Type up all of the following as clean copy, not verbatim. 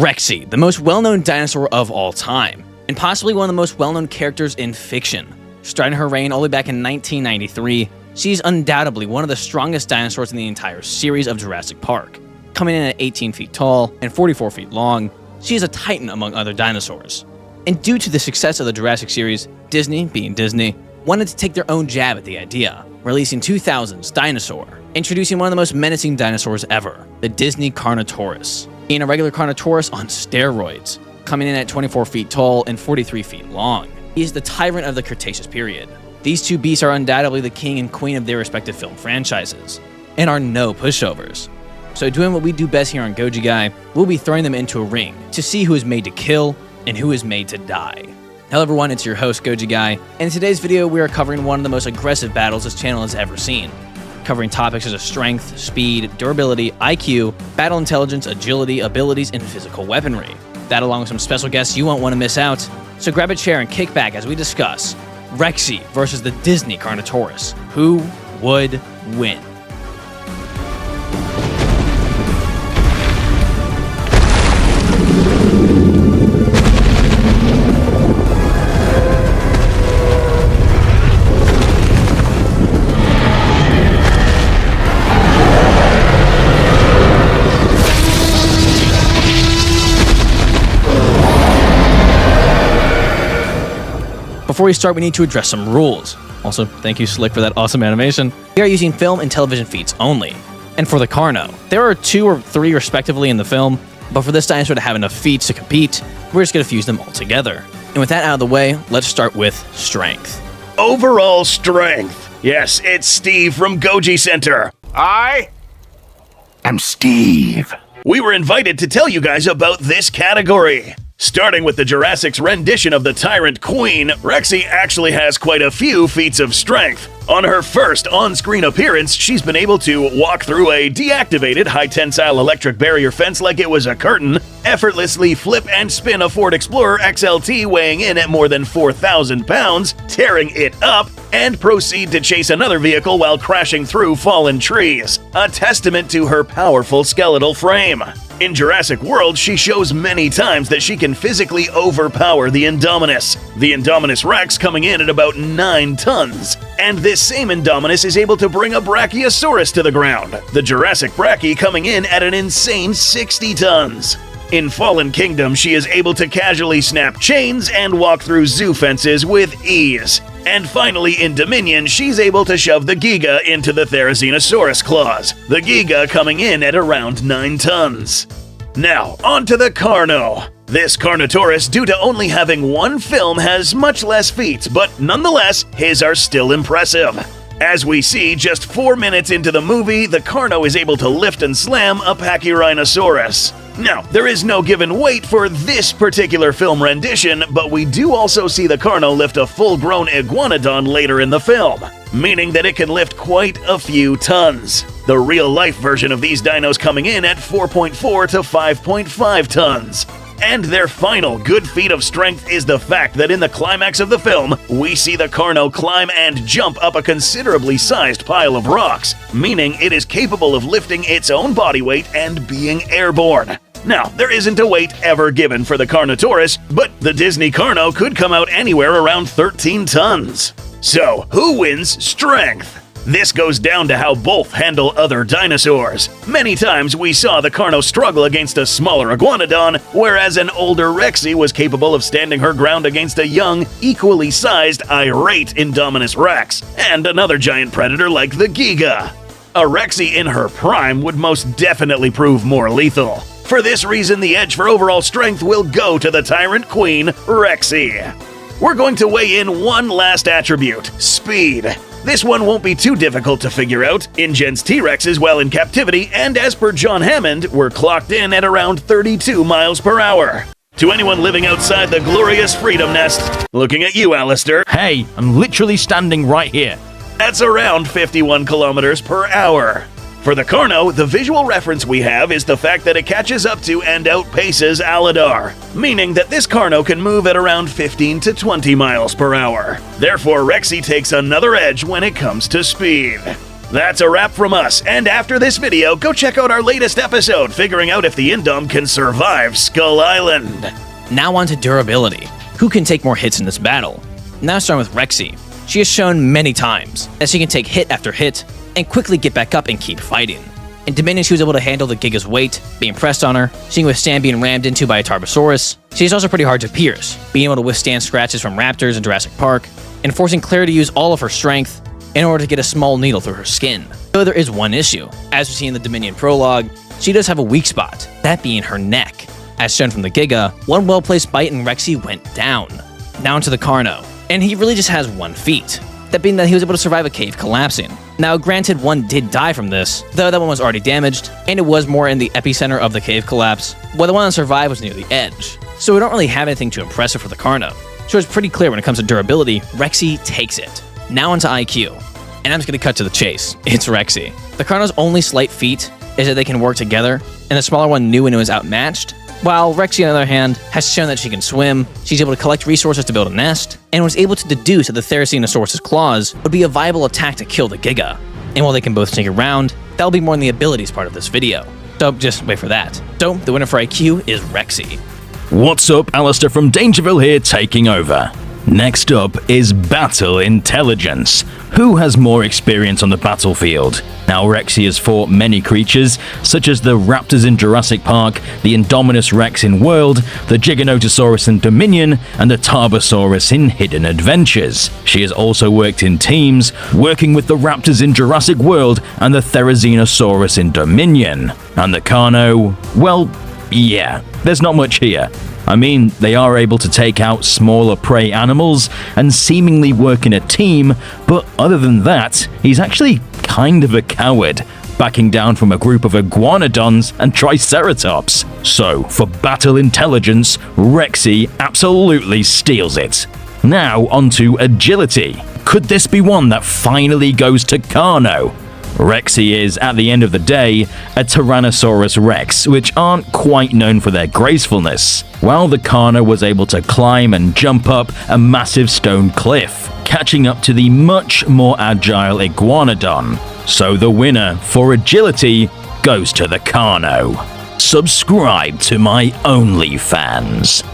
Rexy, the most well-known dinosaur of all time, and possibly one of the most well-known characters in fiction. Starting her reign all the way back in 1993, she's undoubtedly one of the strongest dinosaurs in the entire series of Jurassic Park. Coming in at 18 feet tall and 44 feet long, she is a titan among other dinosaurs. And due to the success of the Jurassic series, Disney, being Disney, wanted to take their own jab at the idea, releasing 2000's Dinosaur, introducing one of the most menacing dinosaurs ever, the Disney Carnotaurus, being a regular Carnotaurus on steroids, coming in at 24 feet tall and 43 feet long. He is the tyrant of the Cretaceous period. These two beasts are undoubtedly the king and queen of their respective film franchises, and are no pushovers. So doing what we do best here on Goji Guy, we'll be throwing them into a ring to see who is made to kill and who is made to die. Hello everyone, it's your host Goji Guy, and in today's video we are covering one of the most aggressive battles this channel has ever seen, covering topics such as strength, speed, durability, IQ, battle intelligence, agility, abilities, and physical weaponry. That along with some special guests you won't want to miss out, so grab a chair and kick back as we discuss Rexy versus the Disney Carnotaurus. Who would win? Before we start, we need to address some rules. Also, thank you Slick for that awesome animation. We are using film and television feeds only. And for the Carno, there are 2 or 3 respectively in the film, but for this dinosaur to have enough feats to compete, we're just going to fuse them all together. And with that out of the way, let's start with strength. Overall strength. Yes, it's Steve from Goji Center. I am Steve. We were invited to tell you guys about this category. Starting with the Jurassic's rendition of the Tyrant Queen, Rexy actually has quite a few feats of strength. On her first on-screen appearance, she's been able to walk through a deactivated high-tensile electric barrier fence like it was a curtain, effortlessly flip and spin a Ford Explorer XLT weighing in at more than 4,000 pounds, tearing it up, and proceed to chase another vehicle while crashing through fallen trees, a testament to her powerful skeletal frame. In Jurassic World, she shows many times that she can physically overpower the Indominus. The Indominus Rex coming in at about 9 tons. And this same Indominus is able to bring a Brachiosaurus to the ground, the Jurassic Brachie coming in at an insane 60 tons. In Fallen Kingdom, she is able to casually snap chains and walk through zoo fences with ease. And finally, in Dominion, she's able to shove the Giga into the Therizinosaurus claws, the Giga coming in at around 9 tons. Now, onto the Carno. This Carnotaurus, due to only having 1 film, has much less feats, but nonetheless, his are still impressive. As we see, just 4 minutes into the movie, the Carno is able to lift and slam a Pachyrhinosaurus. Now, there is no given weight for this particular film rendition, but we do also see the Carno lift a full-grown iguanodon later in the film, meaning that it can lift quite a few tons. The real-life version of these dinos coming in at 4.4 to 5.5 tons. And their final good feat of strength is the fact that in the climax of the film, we see the Carno climb and jump up a considerably sized pile of rocks, meaning it is capable of lifting its own body weight and being airborne. Now, there isn't a weight ever given for the Carnotaurus, but the Disney Carno could come out anywhere around 13 tons. So, who wins strength? This goes down to how both handle other dinosaurs. Many times we saw the Carno struggle against a smaller iguanodon, whereas an older Rexy was capable of standing her ground against a young, equally sized, irate Indominus Rex, and another giant predator like the Giga. A Rexy in her prime would most definitely prove more lethal. For this reason, the edge for overall strength will go to the Tyrant Queen, Rexy. We're going to weigh in one last attribute, speed. This one won't be too difficult to figure out. InGen's T-Rexes, while in captivity, and as per John Hammond, were clocked in at around 32 miles per hour. To anyone living outside the glorious Freedom Nest, looking at you, Alistair. Hey, I'm literally standing right here. That's around 51 kilometers per hour. For the Carno, the visual reference we have is the fact that it catches up to and outpaces Aladar, meaning that this Carno can move at around 15 to 20 miles per hour. Therefore, Rexy takes another edge when it comes to speed. That's a wrap from us, and after this video, go check out our latest episode, figuring out if the Indom can survive Skull Island. Now on to durability. Who can take more hits in this battle? Now starting with Rexy. She has shown many times that she can take hit after hit and quickly get back up and keep fighting. In Dominion, she was able to handle the Giga's weight, being pressed on her, she can withstand being rammed into by a Tarbosaurus. She is also pretty hard to pierce, being able to withstand scratches from raptors in Jurassic Park, and forcing Claire to use all of her strength in order to get a small needle through her skin. Though there is one issue. As we see in the Dominion prologue, she does have a weak spot, that being her neck. As shown from the Giga, one well-placed bite and Rexy went down. Down to the Carno, and he really just has 1 feat. That being that he was able to survive a cave collapsing. Now granted, one did die from this, though that one was already damaged, and it was more in the epicenter of the cave collapse, while the one that survived was near the edge. So we don't really have anything too impressive for the Carno. So it's pretty clear when it comes to durability, Rexy takes it. Now onto IQ, and I'm just gonna cut to the chase. It's Rexy. The Carno's only slight feat is that they can work together, and the smaller one knew when it was outmatched, while Rexy, on the other hand, has shown that she can swim, she's able to collect resources to build a nest, and was able to deduce that the Therizinosaurus' claws would be a viable attack to kill the Giga. And while they can both sneak around, that'll be more in the abilities part of this video. So just wait for that. So the winner for IQ is Rexy. What's up, Alistair from Dangerville here, taking over. Next up is Battle Intelligence. Who has more experience on the battlefield? Now, Rexy has fought many creatures, such as the raptors in Jurassic Park, the Indominus Rex in World, the Giganotosaurus in Dominion, and the Tarbosaurus in Hidden Adventures. She has also worked in teams, working with the raptors in Jurassic World and the Therizinosaurus in Dominion. And the Carno, well, yeah, there's not much here. I mean, they are able to take out smaller prey animals and seemingly work in a team, but other than that, he's actually kind of a coward, backing down from a group of iguanodons and triceratops. So, for battle intelligence, Rexy absolutely steals it. Now onto agility. Could this be one that finally goes to Carno? Rexy is, at the end of the day, a Tyrannosaurus Rex, which aren't quite known for their gracefulness, while the Carno was able to climb and jump up a massive stone cliff, catching up to the much more agile Iguanodon. So the winner for agility goes to the Carno. Subscribe to my OnlyFans.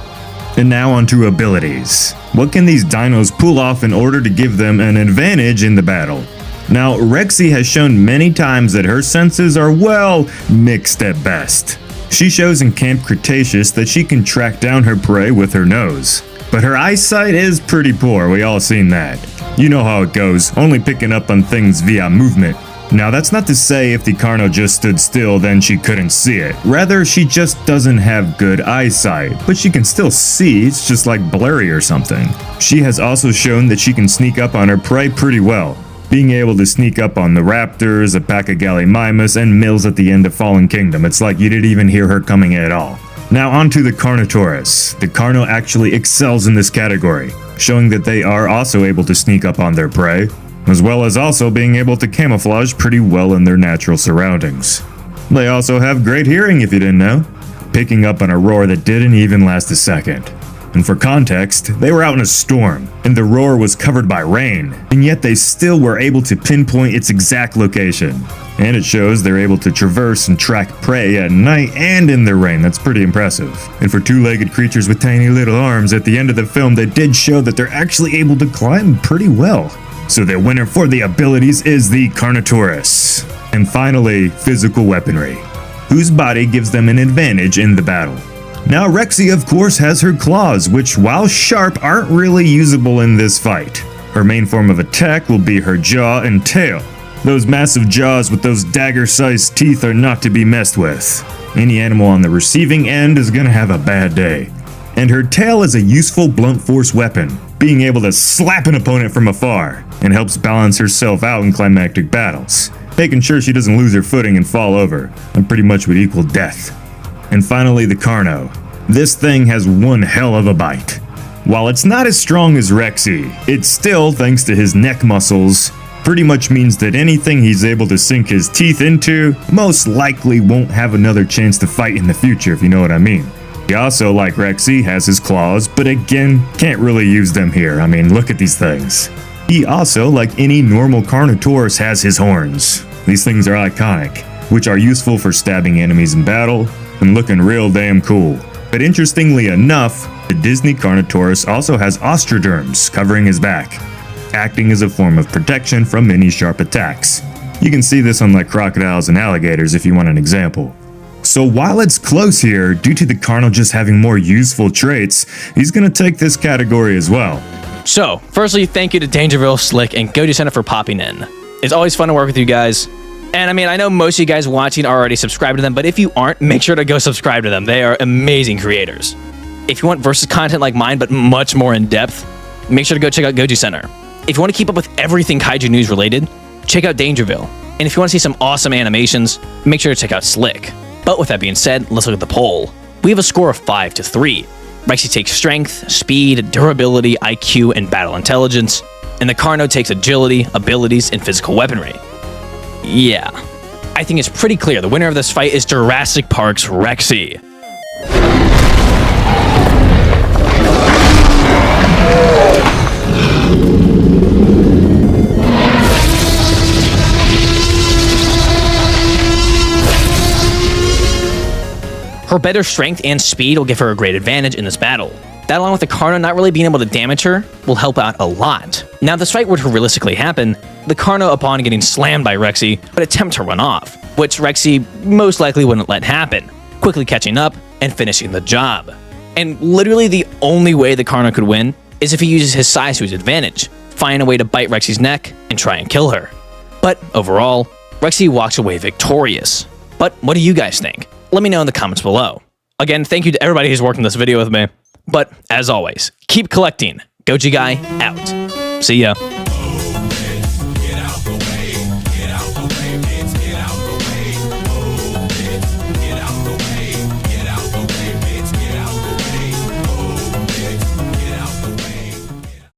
And now onto abilities. What can these dinos pull off in order to give them an advantage in the battle? Now, Rexy has shown many times that her senses are, well, mixed at best. She shows in Camp Cretaceous that she can track down her prey with her nose. But her eyesight is pretty poor, we all seen that. You know how it goes, only picking up on things via movement. Now, that's not to say if the Carno just stood still then she couldn't see it. Rather, she just doesn't have good eyesight, but she can still see, it's just like blurry or something. She has also shown that she can sneak up on her prey pretty well, being able to sneak up on the raptors, a pack of Gallimimus, and Mills at the end of Fallen Kingdom. It's like you didn't even hear her coming at all. Now onto the Carnotaurus. The Carno actually excels in this category, showing that they are also able to sneak up on their prey, as well as also being able to camouflage pretty well in their natural surroundings. They also have great hearing if you didn't know, picking up on a roar that didn't even last a second. And for context, they were out in a storm, and the roar was covered by rain, and yet they still were able to pinpoint its exact location. And it shows they're able to traverse and track prey at night and in the rain. That's pretty impressive. And for two-legged creatures with tiny little arms, at the end of the film they did show that they're actually able to climb pretty well. So the winner for the abilities is the Carnotaurus. And finally, physical weaponry, whose body gives them an advantage in the battle. Now, Rexy, of course, has her claws, which, while sharp, aren't really usable in this fight. Her main form of attack will be her jaw and tail. Those massive jaws with those dagger-sized teeth are not to be messed with. Any animal on the receiving end is gonna have a bad day. And her tail is a useful blunt force weapon, being able to slap an opponent from afar, and helps balance herself out in climactic battles, making sure she doesn't lose her footing and fall over, and pretty much would equal death. And finally, the Carno. This thing has one hell of a bite. While it's not as strong as Rexy, it still, thanks to his neck muscles, pretty much means that anything he's able to sink his teeth into most likely won't have another chance to fight in the future, if you know what I mean. He also, like Rexy, has his claws, but again, can't really use them here. I mean, look at these things. He also, like any normal Carnotaurus, has his horns. These things are iconic, which are useful for stabbing enemies in battle and looking real damn cool. But interestingly enough, the Disney Carnotaurus also has ostroderms covering his back, acting as a form of protection from many sharp attacks. You can see this on like crocodiles and alligators if you want an example. So while it's close here, due to the Carno just having more useful traits, he's gonna take this category as well. So, firstly, thank you to Dangerville, Slick, and Goji Center for popping in. It's always fun to work with you guys. And I mean, I know most of you guys watching are already subscribed to them, but if you aren't, make sure to go subscribe to them. They are amazing creators. If you want versus content like mine, but much more in depth, make sure to go check out Goji Center. If you want to keep up with everything kaiju news related, check out Dangerville. And if you want to see some awesome animations, make sure to check out Slick. But with that being said, let's look at the poll. We have a score of 5 to 3. Rexy takes strength, speed, durability, IQ, and battle intelligence, and the Carno takes agility, abilities, and physical weaponry. Yeah, I think it's pretty clear the winner of this fight is Jurassic Park's Rexy. Her better strength and speed will give her a great advantage in this battle. That, along with the Carno not really being able to damage her, will help out a lot. Now, if this fight were to realistically happen, the Carno, upon getting slammed by Rexy, would attempt to run off, which Rexy most likely wouldn't let happen, quickly catching up and finishing the job. And literally the only way the Carno could win is if he uses his size to his advantage, find a way to bite Rexy's neck and try and kill her. But overall, Rexy walks away victorious. But what do you guys think? Let me know in the comments below. Again, thank you to everybody who's worked on this video with me. But as always, keep collecting. Goji Guy out. See ya.